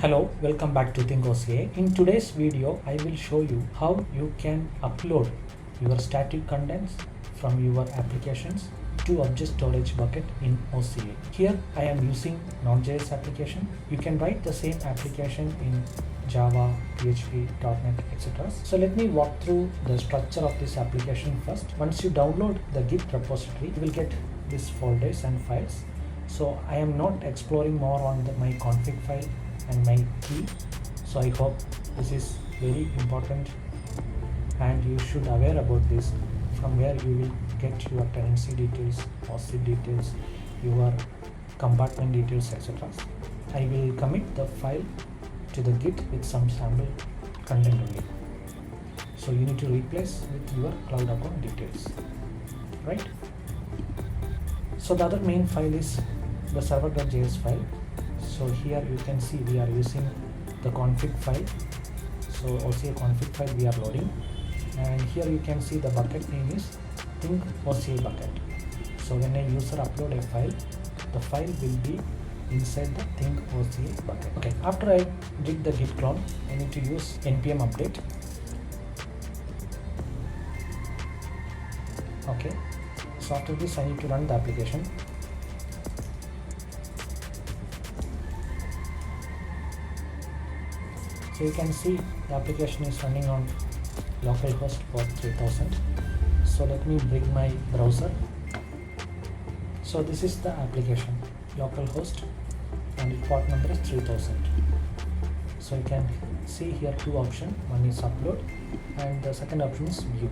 Hello, welcome back to Think OCI. In today's video, I will show you how you can upload your static contents from your applications to object storage bucket in OCI. Here I am using Nodejs application. You can write the same application in Java, PHP, .NET, etc. So let me walk through the structure of this application first. Once you download the Git repository, you will get these folders and files. So I am not exploring more on my config file and my key. So I hope this is very important and you should aware about this, from where you will get your tenancy details, POSIX details, your compartment details, etc. I will commit the file to the Git with some sample content only. So you need to replace with your cloud account details, right? So the other main file is the server.js file. So here you can see we are using the config file. So OCI config file we are loading, and here you can see the bucket name is think OCI bucket. So when a user upload a file, the file will be inside the think OCI bucket. Okay, after I did the git clone, I need to use npm update. Okay, so after this I need to run the application. So you can see the application is running on localhost port 3000. So let me bring my browser. So this is the application, localhost, and the port number is 3000. So you can see here two options. One is upload and the second option is view.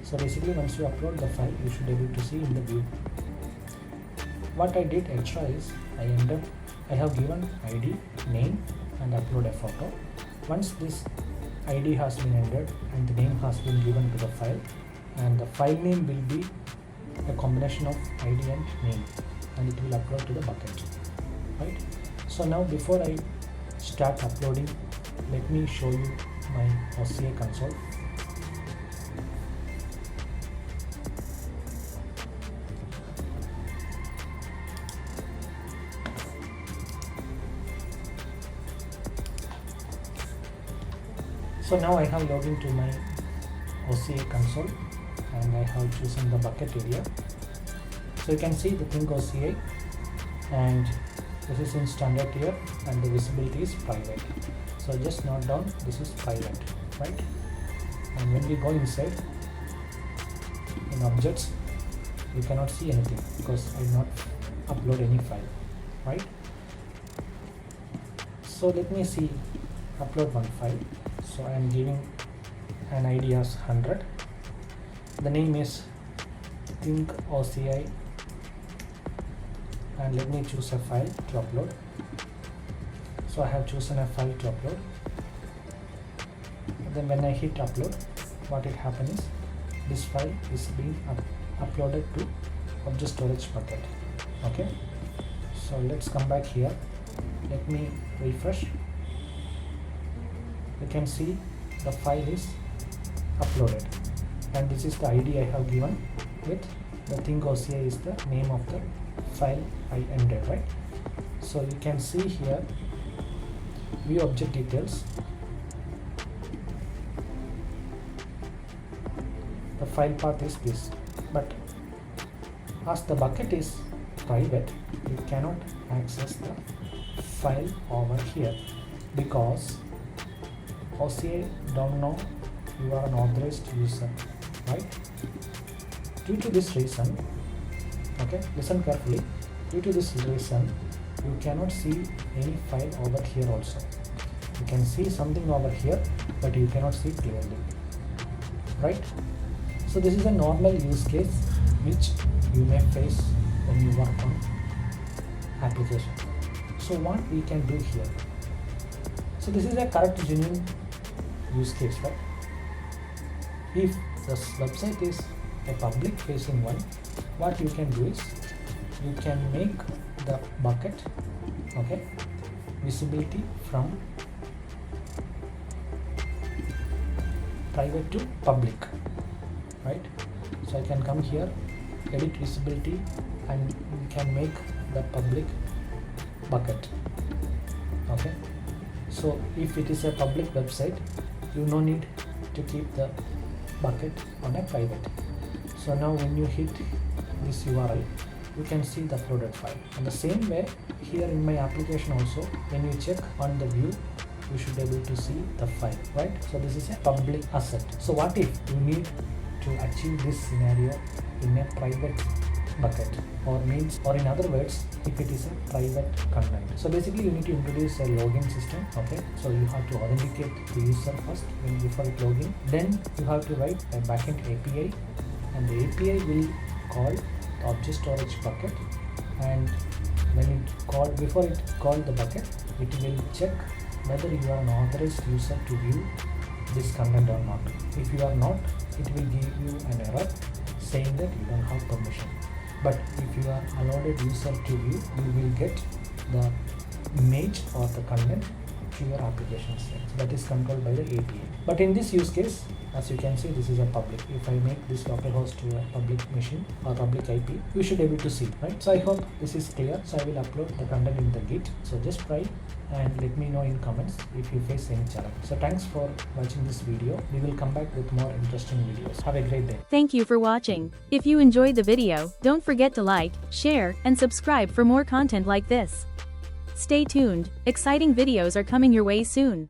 So basically once you upload the file, you should be able to see in the view. What I did extra is I have given ID, name, and upload a photo. Once this ID has been entered and the name has been given to the file, and the file name will be a combination of ID and name, and it will upload to the bucket, right? So now before I start uploading, let me show you my OCI console. So now I have logged into my OCI console and I have chosen the bucket area. So you can see the Think OCI, and this is in standard tier and the visibility is private. So just note down this is private, right? And when we go inside in objects, you cannot see anything because I did not upload any file, right? So let me see, upload one file. So I am giving an ID as 100. The name is think OCI, and let me choose a file to upload. So I have chosen a file to upload. And then when I hit upload, what it happens is this file is being uploaded to object storage bucket. Okay, so let's come back here. Let me refresh. You can see the file is uploaded, and this is the ID I have given with the think OCI is the name of the file I entered, right? So you can see here view object details. The file path is this, but as the bucket is private, you cannot access the file over here because OCI don't know you are an authorized user, right? Due to this reason, okay, listen carefully. Due to this reason, you cannot see any file over here also. You can see something over here, but you cannot see clearly, right? So this is a normal use case which you may face when you work on application. So what we can do here? So this is a correct genuine use case, right? If the website is a public facing one, what you can do is you can make the bucket, okay, visibility from private to public, right? So I can come here, edit visibility, and we can make the public bucket. Okay, So if it is a public website, you no need to keep the bucket on a private. So now when you hit this URL, you can see the uploaded file. And the same way here in my application also, when you check on the view, you should be able to see the file, right? So this is a public asset. So what if you need to achieve this scenario in a private bucket, or in other words, if it is a private content? So basically you need to introduce a login system. Okay, so you have to authenticate the user first before it login. Then you have to write a backend API, and the API will call the object storage bucket, and before it call the bucket, it will check whether you are an authorized user to view this content or not. If you are not, it will give you an error saying that you don't have permission. But if you are allowed user to view, you will get the image or the content to your application state. So that is controlled by the API. But in this use case, as you can see, this is a public. If I make this localhost to a public machine or public IP, you should be able to see, right? So I hope this is clear. So I will upload the content in the Git. So just try and let me know in comments if you face any challenge. So thanks for watching this video. We will come back with more interesting videos. Have a great day. Thank you for watching. If you enjoyed the video, don't forget to like, share, and subscribe for more content like this. Stay tuned, exciting videos are coming your way soon.